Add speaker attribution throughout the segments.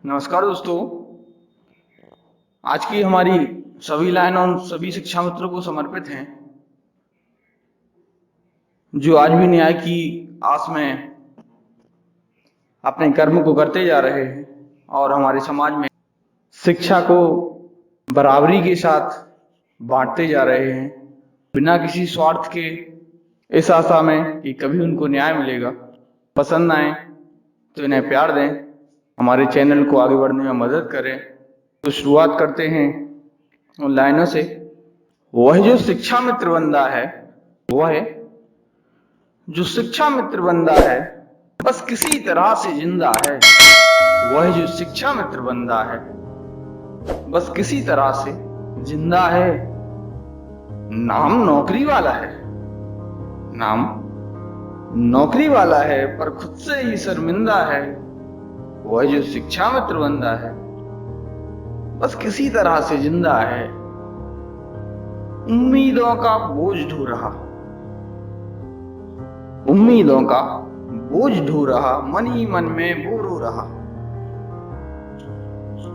Speaker 1: नमस्कार दोस्तों। आज की हमारी सभी लाइनें उन सभी शिक्षा मित्रों को समर्पित हैं जो आज भी न्याय की आस में अपने कर्म को करते जा रहे हैं और हमारे समाज में शिक्षा को बराबरी के साथ बांटते जा रहे हैं बिना किसी स्वार्थ के, इस आशा में कि कभी उनको न्याय मिलेगा। पसंद आए तो इन्हें प्यार दें, हमारे चैनल को आगे बढ़ने में मदद करें। तो शुरुआत करते हैं उन लाइनों से। वह जो शिक्षा मित्र बंदा है, वह जो शिक्षा मित्र बंदा है बस किसी तरह से जिंदा है। वह जो शिक्षा मित्र बंदा है बस किसी तरह से जिंदा है। नाम नौकरी वाला है, नाम नौकरी वाला है पर खुद से ही शर्मिंदा है। वह जो शिक्षा मित्र बंदा है बस किसी तरह से जिंदा है। उम्मीदों का बोझ ढो रहा, उम्मीदों का बोझ ढो रहा, मन ही मन में बोर हो रहा।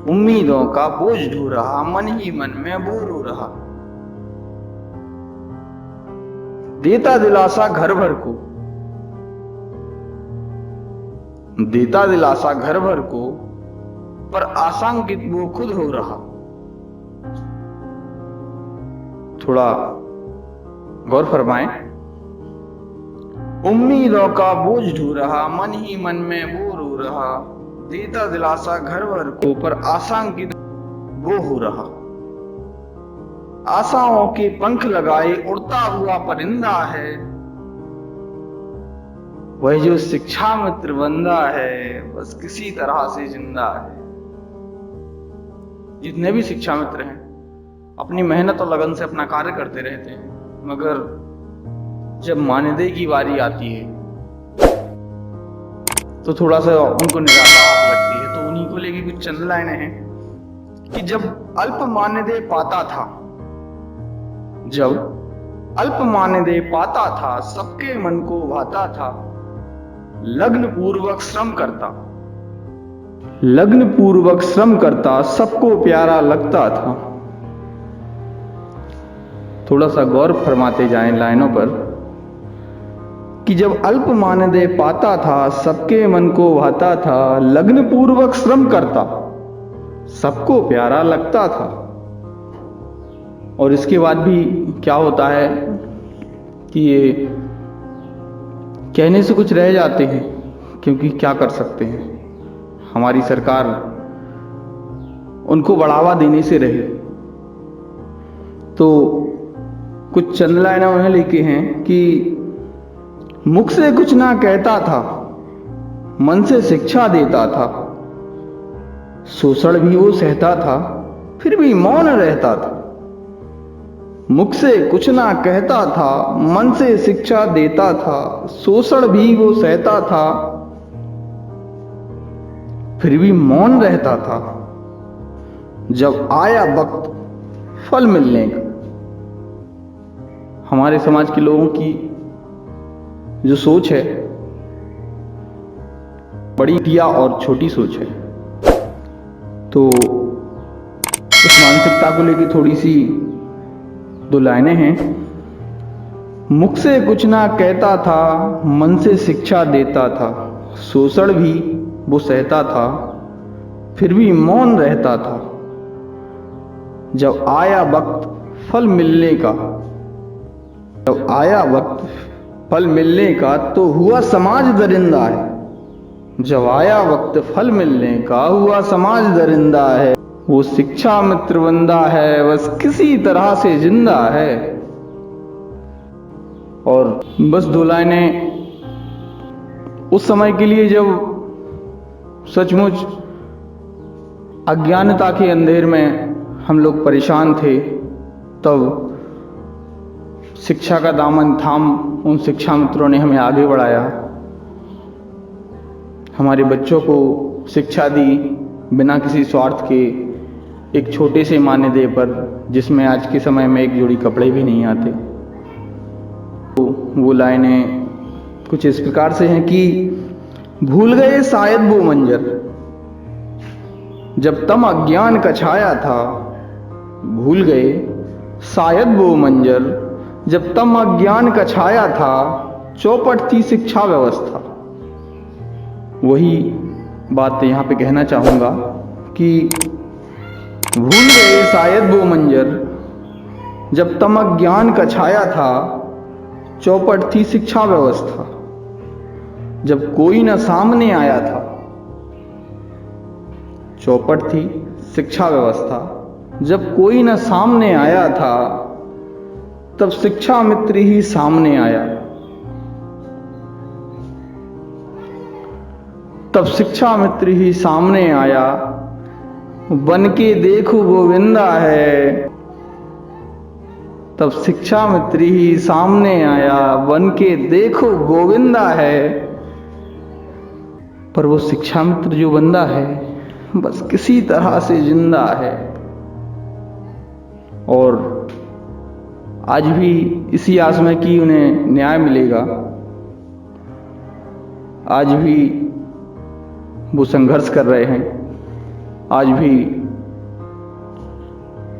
Speaker 1: उम्मीदों का बोझ ढो रहा, मन ही मन में बोर हो रहा। देता दिलासा घर भर को, देता दिलासा घर भर को, पर आशंकित वो खुद हो रहा। थोड़ा गौर फरमाएं। उम्मीदों का बोझ ढो रहा, मन ही मन में बोर हो रहा। देता दिलासा घर भर को, पर आशंकित वो हो रहा। आशाओं के पंख लगाए उड़ता हुआ परिंदा है। वह जो शिक्षा मित्र बंदा है बस किसी तरह से जिंदा है। जितने भी शिक्षा मित्र हैं अपनी मेहनत और लगन से अपना कार्य करते रहते हैं, मगर जब मानदेय की बारी आती है तो थोड़ा सा उनको निराशा लगती है। तो उन्हीं को लेके कुछ चंद लाइनें हैं कि जब अल्प मानदेय पाता था, जब अल्प मानदेय पाता था, सबके मन को भाता था। लग्न पूर्वक श्रम करता, लग्न पूर्वक श्रम करता, सबको प्यारा लगता था। थोड़ा सा गौर फरमाते जाएं लाइनों पर कि जब अल्प मानदेय पाता था, सबके मन को भाता था। लग्न पूर्वक श्रम करता, सबको प्यारा लगता था। और इसके बाद भी क्या होता है कि ये कहने से कुछ रह जाते हैं, क्योंकि क्या कर सकते हैं, हमारी सरकार उनको बढ़ावा देने से रहे। तो कुछ चंद लाइनें उन्हें लिखी हैं कि मुख से कुछ ना कहता था, मन से शिक्षा देता था। शोषण भी वो सहता था, फिर भी मौन रहता था। मुख से कुछ ना कहता था, मन से शिक्षा देता था। शोषण भी वो सहता था, फिर भी मौन रहता था। जब आया वक्त फल मिलने का, हमारे समाज के लोगों की जो सोच है बड़ी घटिया और छोटी सोच है। तो उस मानसिकता को लेकर थोड़ी सी दो लाइनें हैं। मुख से कुछ ना कहता था, मन से शिक्षा देता था। शोषण भी वो सहता था, फिर भी मौन रहता था। जब आया वक्त फल मिलने का, जब आया वक्त फल मिलने का, तो हुआ समाज दरिंदा है। जब आया वक्त फल मिलने का, हुआ समाज दरिंदा है। वो शिक्षा मित्र बंदा है बस किसी तरह से जिंदा है। और बस दो लाइनें उस समय के लिए जब सचमुच अज्ञानता के अंधेर में हम लोग परेशान थे, तब शिक्षा का दामन थाम उन शिक्षा मित्रों ने हमें आगे बढ़ाया, हमारे बच्चों को शिक्षा दी बिना किसी स्वार्थ के, एक छोटे से मानदेय पर, जिसमें आज के समय में एक जोड़ी कपड़े भी नहीं आते। तो वो लाइनें कुछ इस प्रकार से हैं कि भूल गए शायद वो मंजर, जब तम अज्ञान का छाया था, भूल गए शायद वो मंजर। जब तम अज्ञान का छाया था, चौपट थी शिक्षा व्यवस्था। वही बात यहाँ पे कहना चाहूँगा कि भूल गए शायद वो मंजर। जब तम अज्ञान का छाया था, चौपट थी शिक्षा व्यवस्था। जब कोई न सामने आया था, चौपट थी शिक्षा व्यवस्था। जब कोई न सामने आया था, तब शिक्षा मित्र ही सामने आया। तब शिक्षा मित्र ही सामने आया। बन के देखो गोविंदा है। तब शिक्षा मित्र ही सामने आया, बन के देखो गोविंदा है। पर वो शिक्षा मित्र जो बंदा है, बस किसी तरह से जिंदा है। और आज भी इसी आस में कि उन्हें न्याय मिलेगा। आज भी वो संघर्ष कर रहे हैं, आज भी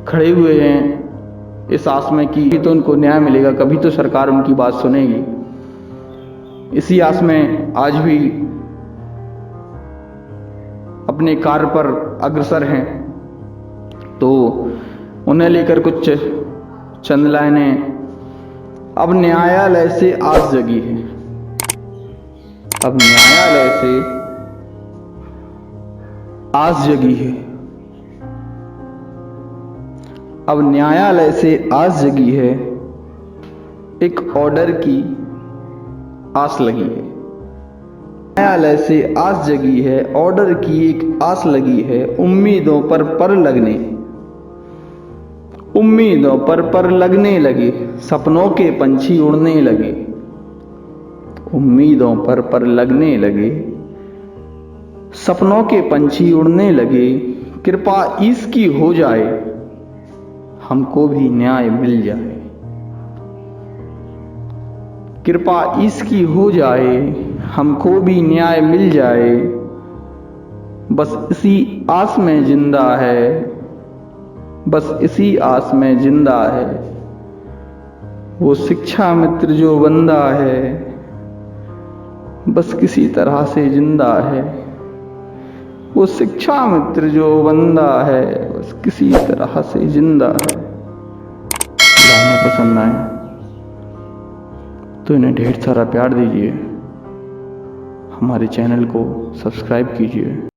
Speaker 1: खड़े हुए हैं इस आस में कि तो उनको न्याय मिलेगा, कभी तो सरकार उनकी बात सुनेगी। इसी आस में आज भी अपने कार्य पर अग्रसर हैं। तो उन्हें लेकर कुछ चंद लाइनें। अब न्यायालय से आस जगी है। अब न्यायालय से आस जगी है। अब न्यायालय से आस जगी है। एक ऑर्डर की आस लगी है। न्यायालय से आस जगी है, ऑर्डर की एक आस लगी है। उम्मीदों पर लगने, उम्मीदों पर लगने लगे। सपनों के पंछी उड़ने लगे। उम्मीदों पर लगने लगे। सपनों के पंछी उड़ने लगे। कृपा इसकी हो जाए, हमको भी न्याय मिल जाए। कृपा इसकी हो जाए, हमको भी न्याय मिल जाए। बस इसी आस में जिंदा है। बस इसी आस में जिंदा है। वो शिक्षा मित्र जो बंदा है, बस किसी तरह से जिंदा है। वो शिक्षा मित्र जो बंदा है, बस किसी तरह से जिंदा है। गाने पसंद आए तो इन्हें ढेर सारा प्यार दीजिए। हमारे चैनल को सब्सक्राइब कीजिए।